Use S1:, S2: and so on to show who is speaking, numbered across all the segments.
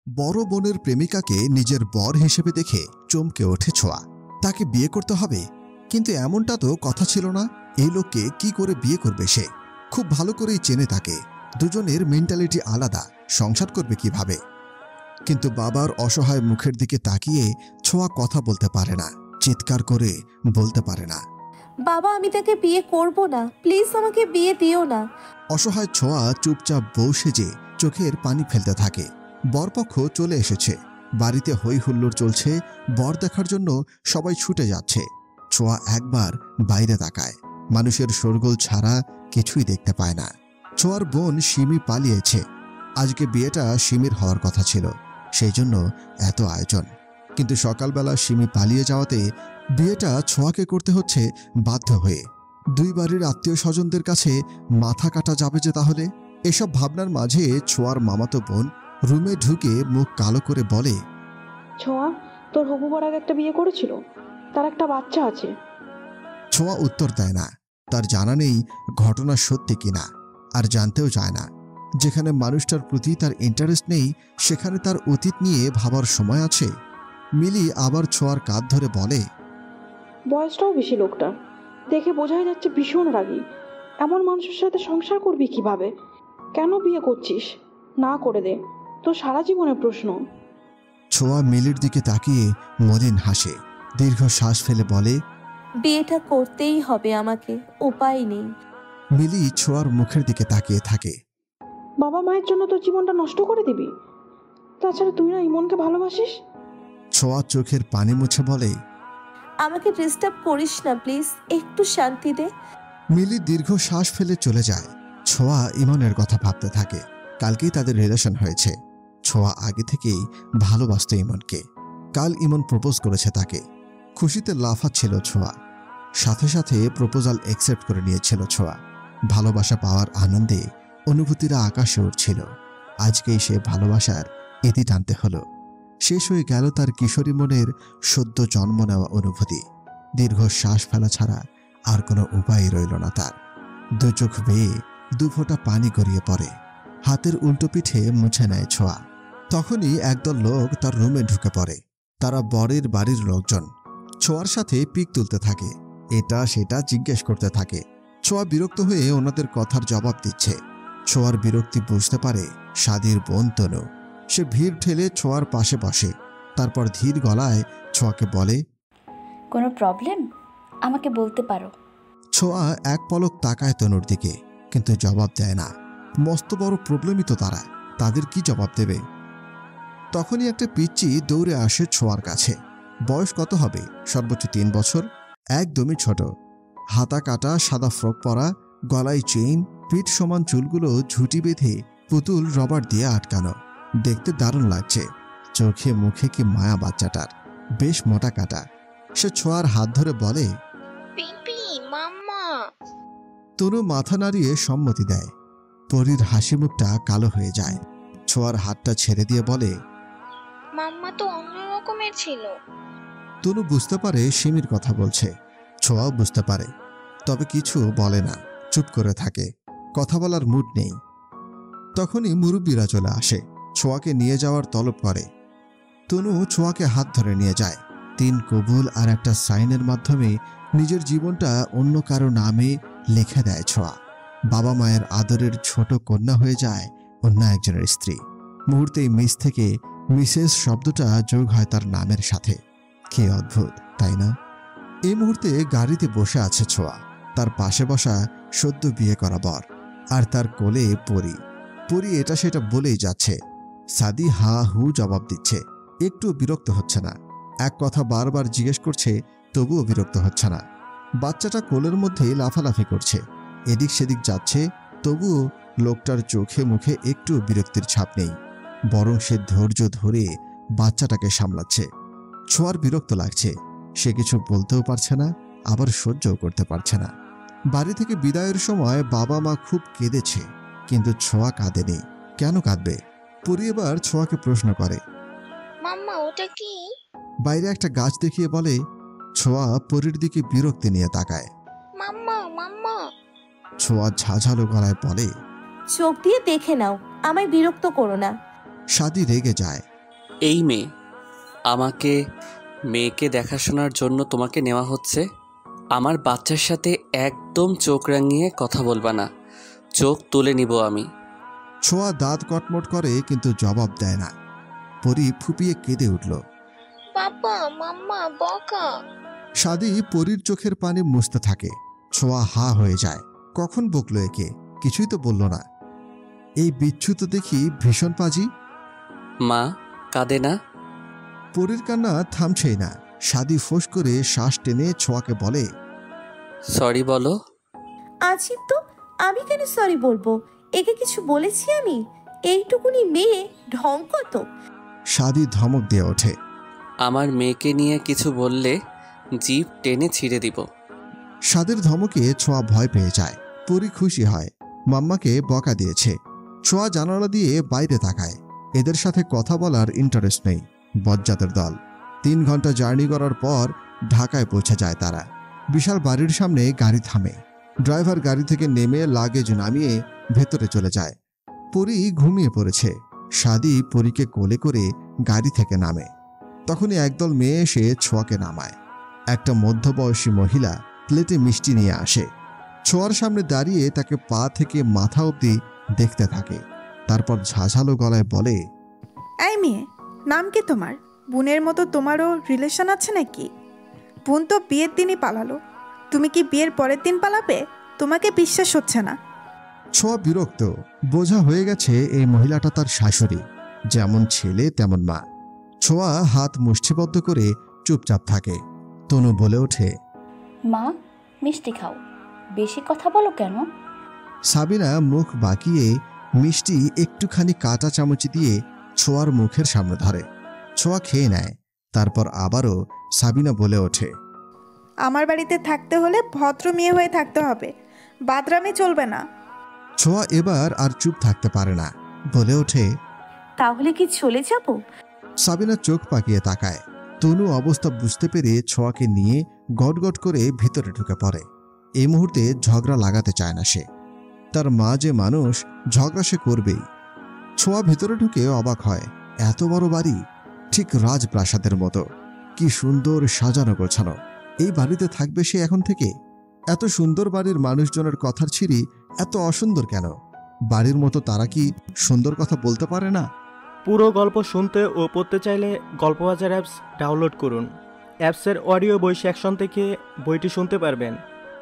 S1: বড় বোনের প্রেমিকাকে নিজের বর হিসেবে দেখে চমকে ওঠে ছোঁয়া। তাকে বিয়ে করতে হবে, কিন্তু এমনটা তো কথা ছিল না। এই লোককে কি করে বিয়ে করবে সে? খুব ভালো করেই চেনে তাকে। দুজনের মেন্টালিটি আলাদা, সংসার করবে কিভাবে? কিন্তু বাবার অসহায় মুখের দিকে তাকিয়ে ছোঁয়া কথা বলতে পারে না, চিৎকার করে বলতে পারে না,
S2: বাবা আমি তাকে বিয়ে করব না, প্লিজ আমাকে বিয়ে দিও না।
S1: অসহায় ছোঁয়া চুপচাপ বউ সেজে চোখের পানি ফেলতে থাকে। বরপক্ষ চলে এসেছে, বাড়িতে হই হুল্লোড় চলছে। বর দেখার জন্য সবাই ছুটে যাচ্ছে। ছোঁয়া একবার বাইরে তাকায়, মানুষের শোরগোল ছাড়া কিছুই দেখতে পায় না। ছোঁয়ার বোন সিমি পালিয়েছে। আজকে বিয়েটা সিমির হওয়ার কথা ছিল, সেই জন্য এত আয়োজন। কিন্তু সকালবেলা সিমি পালিয়ে যাওয়াতে বিয়েটা ছোঁয়াকে করতে হচ্ছে বাধ্য হয়ে। দুই বাড়ির আত্মীয় স্বজনদের কাছে মাথা কাটা যাবে যে তাহলে। এসব ভাবনার মাঝে ছোঁয়ার মামাতো বোন রুমে ঢুকে মুখ কালো করে বলে,
S3: ছোঁয়া, তোর হবু বর আগে একটা বিয়ে করেছিল, তার একটা বাচ্চা আছে।
S1: ছোঁয়া উত্তর দেয় না। তার জানা নেই ঘটনা সত্যি কিনা, আর জানতেও চায় না। যেখানে মানুষটার প্রতি তার ইন্টারেস্ট নেই, সেখানে তার অতীত নিয়ে ভাবার সময় আছে? মিলি আবার ছোঁয়ার কাঁধ ধরে বলে,
S3: বয়সটাও বেশি লোকটা, দেখে বোঝাই যাচ্ছে ভীষণ রাগী। এমন মানুষের সাথে সংসার করবি কিভাবে? কেন বিয়ে করছিস? না করে দে, তোর সারা জীবনের প্রশ্ন।
S1: ছোঁয়া মিলির দিকে তাকিয়ে মলিন হাসে, দীর্ঘ শ্বাস ফেলে বলে,
S2: বিয়েটা করতেই হবে আমাকে, উপায় নেই।
S1: মিলি ছোঁয়ার মুখের দিকে তাকিয়ে থাকে।
S3: বাবা মায়ের জন্য তোর জীবনটা নষ্ট করে দিবি? তাছাড়া তুই না ইমনকে ভালোবাসিস?
S1: ছোঁয়া চোখের পানি মুছে বলে,
S2: আমাকে ডিস্টার্ব করিস না প্লিজ, একটু শান্তি দে।
S1: মিলি দীর্ঘ শ্বাস ফেলে চলে যায়। ছোঁয়া ইমনের কথা ভাবতে থাকে। কালকেই তাদের রিলেশন হয়েছে। ছোঁয়া আগে থেকেই ভালোবাসত ইমনকে। কাল ইমন প্রপোজ করেছে তাকে। খুশিতে লাফাচ্ছিল ছোঁয়া। সাথে সাথে প্রপোজাল অ্যাকসেপ্ট করে নিয়েছিল ছোঁয়া। ভালোবাসা পাওয়ার আনন্দে অনুভূতিরা আকাশে উঠছিল। আজকেই সে ভালোবাসার ইতি টানতে হলো। শেষ হয়ে গেল তার কিশোরী মনের সদ্য জন্ম নেওয়া অনুভূতি। দীর্ঘ শ্বাস ফেলা ছাড়া আর কোনো উপায় রইল না তার। দু চোখ বেয়ে দু ফোঁটা পানি গড়িয়ে পড়ে। হাতের উল্টো পিঠে মুছে নেয় ছোঁয়া। তখনই একদল লোক তার রুমে ঢুকে পড়ে। তারা বরের বাড়ির লোকজন। ছোঁয়ার সাথে পিক তুলতে থাকে, এটা সেটা জিজ্ঞেস করতে থাকে। ছোঁয়া বিরক্ত হয়ে ওনাদের কথার জবাব দিচ্ছে। ছোঁয়ার বিরক্তি বুঝতে পারে সাদির বোন তনু। সে ভিড় ঠেলে ছোঁয়ার পাশে বসে, তারপর ধীর গলায় ছোঁয়াকে বলে,
S4: কোনো প্রবলেম? আমাকে বলতে পারো।
S1: ছোঁয়া এক পলক তাকায় তনুর দিকে, কিন্তু জবাব দেয় না। মস্ত বড় প্রবলেমই তো তারা, তাদের কি জবাব দেবে? তখনই একটা পিচ্চি দৌড়ে আসে ছোঁয়ার কাছে। বয়স কত হবে? সর্বোচ্চ 3 বছর। একদমই ছোট। হাতা কাটা সাদা ফ্রক পরা, গলায় চেইন, পিঠ সমান চুলগুলো ঝুঁটি বেঁধে পুতুল রবার দিয়ে আটকানো। দেখতে দারুণ লাগছে। চোখে মুখে কি মায়া বাচ্চাটার, বেশ মোটা কাটা। সে ছোঁয়ার হাত ধরে বলে,
S5: পিপি মাম্মা।
S1: তনু মাথা নাড়িয়ে সম্মতি দেয়। পরীর হাসি মুখটা কালো হয়ে যায়। ছোঁয়ার হাতটা ছেড়ে দিয়ে বলে,
S5: মাম্মা তো অন্য রকমের ছিল।
S1: তনু বুঝতে পারে সিমির কথা বলছে। ছোঁয়াও বুঝতে পারে, তবে কিছু বলে না, চুপ করে থাকে। কথা বলার মুড নেই। তখনই মুরব্বীরা চলে আসে, ছোঁয়াকে নিয়ে যাওয়ার তলব করে। তনু ছোঁয়াকে হাত ধরে নিয়ে যায়। 3 কবুল আর একটা সাইনের মাধ্যমে নিজের জীবনটা অন্য কারো নামে লিখে দেয় ছোঁয়া। বাবা মায়ের আদরের ছোট কন্যা হয়ে যায় অন্য একজনের স্ত্রী। মুহূর্তেই মিস থেকে মিসেস শব্দটা যোগ হয় তার নামের সাথে। কি অদ্ভুত, তাই না? এই মুহূর্তে গাড়িতে বসে আছে ছোঁয়া। তার পাশে বসা সদ্য বিয়ে করা বর, আর তার কোলে পরী। পরী এটা সেটা বলেই যাচ্ছে। সাদি হা হু জবাব দিচ্ছে, একটু বিরক্ত হচ্ছে না। এক কথা বারবার জিজ্ঞেস করছে, তবুও বিরক্ত হচ্ছে না। বাচ্চাটা কোলের মধ্যেই লাফালাফি করছে, এদিক সেদিক যাচ্ছে, তবুও লোকটার চোখে মুখে একটু বিরক্তির ছাপ নেই। বরং সে ধৈর্য ধরে বাচ্চাটাকে সামলাচ্ছে। ছোঁয়ার বিরক্ত লাগছে। সে কিছু বলতেও পারছে না, আবার সহ্যও করতে পারছে না। বাড়ি থেকে বিদায়ের সময় বাবা মা খুব কেঁদেছে, কিন্তু ছোঁয়া কাঁদেনি। কেন কাঁদবে? পরী এবার ছোঁয়াকে প্রশ্ন করে,
S5: মাম্মা ওটা কি?
S1: বাইরে একটা গাছ দেখিয়ে বলে। ছোঁয়া পরীর দিকে বিরক্তি নিয়ে তাকায়।
S5: মাম্মা মাম্মা।
S1: ছোঁয়া ঝাঝালো গলায় বলে,
S2: চোখ দিয়ে দেখে নাও, আমায় বিরক্ত করো না।
S1: সাদি রেগে যায়।
S6: এই মেয়ে, আমাকে মেয়েকে দেখাশোনার জন্য তোমাকে নেওয়া হচ্ছে। আমার বাচ্চার সাথে একদম চোখ রাঙিয়ে কথা বলবা না, চোখ তুলে নিব আমি।
S1: ছোঁয়া দাঁত কটমট করে কিন্তু জবাব দেয় না। পরি ফুপিয়ে কেঁদে উঠল।
S5: বাবা মাম্মা বকা।
S1: সাদি পরীর চোখের পানি মুছতে থাকে। ছোঁয়া হা হয়ে যায়। কখন বকলো একে? কিছুই তো বলল না। এই বিচ্ছু তো দেখি ভীষণ পাজি।
S6: মা কাঁদে না?
S1: পরীর কান্না থামছেই না। সাদি ফোঁস করে শ্বাস টেনে ছোঁয়াকে বলে,
S6: সরি বলো।
S2: আছি তো, আমি কেন সরি বলবো? একে কিছু বলেছি আমি? এইটুকুনি মেয়ে, ঢং কত!
S1: সাদি ধমক দিয়ে ওঠে।
S6: আমার মেয়েকে নিয়ে কিছু বললে জিভ টেনে ছিঁড়ে দিব।
S1: সাদের ধমকে ছোঁয়া ভয় পেয়ে যায়। পরি খুশি হয়, মাম্মাকে বকা দিয়েছে। ছোঁয়া জানালা দিয়ে বাইরে তাকায়। এদের সাথে কথা বলার ইন্টারেস্ট নেই। বজ্জাতের দল। 3 ঘন্টা জার্নি করার পর ঢাকায় পৌঁছে যায় তারা। বিশাল বাড়ির সামনে গাড়ি থামে। ড্রাইভার গাড়ি থেকে নেমে লাগেজ নামিয়ে ভেতরে চলে যায়। পরি ঘুমিয়ে পড়েছে। সাদি পরীকে কোলে করে গাড়ি থেকে নামে। তখনই একদল মেয়ে এসে ছোঁয়াকে নামায়। একটা মধ্যবয়সী মহিলা প্লেটে মিষ্টি নিয়ে আসে। ছোঁয়ার সামনে দাঁড়িয়ে তাকে পা থেকে মাথা অবধি দেখতে থাকে। তারপর ঝাঝালো গলায় বলে,
S7: এই মেয়ে, নাম কি তোমার? বোনের মতো তোমারও রিলেশন আছে নাকি? বোন তো বিয়ের দিনই পালালো, তুমি কি বিয়ের পরের দিন পালাবে? তোমাকে বিশ্বাস হচ্ছে না।
S1: ছোঁয়া বিরক্ত। বোঝা হয়ে গেছে এই মহিলাটা তার শাশুড়ি। যেমন ছেলে তেমন মা। ছোঁয়া হাত মুষ্টিবদ্ধ করে চুপচাপ থাকে। তনু বলে ওঠে,
S4: মা মিষ্টি খাও, বেশি কথা বলো কেন?
S1: সাবিনা মুখ বাঁকিয়ে মিষ্টি একটুখানি কাঁটা চামচ দিয়ে ছোঁয়ার মুখের সামনে ধরে। ছোঁয়া খেয়ে নেয়। তারপর আবারও সাবিনা বলে ওঠে,
S7: আমার বাড়িতে থাকতে হলে ভদ্র মেয়ে হয়ে থাকতে হবে, বাদরামে চলবে না।
S1: ছোঁয়া এবার আর চুপ থাকতে পারে না। বলে ওঠে,
S2: তাহলে কি চলে যাব?
S1: সাবিনা চোখ পাকিয়ে তাকায়। তনু অবস্থা বুঝতে পেরে ছোঁয়াকে নিয়ে গটগট করে ভিতরে ঢুকে পড়ে। এই মুহূর্তে ঝগড়া লাগাতে চায় না সে। তার মা যে মানুষ, ঝগড়া সে করবেই। ছোঁয়া ভেতরে ঢুকে অবাক হয়। এত বড় বাড়ি, ঠিক রাজপ্রাসাদের মতো। কি সুন্দর সাজানো গোছানো। এই বাড়িতে থাকবে সে এখন থেকে? এত সুন্দর বাড়ির মানুষজনের কথার ছিরি এত অসুন্দর কেন? বাড়ির মতো তারা কি সুন্দর কথা বলতে পারে না?
S8: পুরো গল্প শুনতে ও পড়তে চাইলে গল্পবাজার অ্যাপস ডাউনলোড করুন। অ্যাপসের অডিও বই সেকশন থেকে বইটি শুনতে পারবেন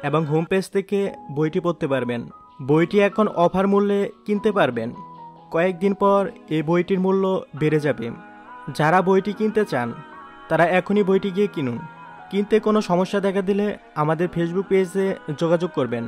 S8: এবং হোম পেজ থেকে বইটি পড়তে পারবেন। বইটি এখন অফার মূল্যে কিনতে পারবেন। কয়েকদিন পর এই বইটির মূল্য বেড়ে যাবে। যারা বইটি কিনতে চান তারা এখনই বইটি গিয়ে কিনুন। কিনতে কোনো সমস্যা দেখা দিলে আমাদের ফেসবুক পেজে যোগাযোগ করবেন।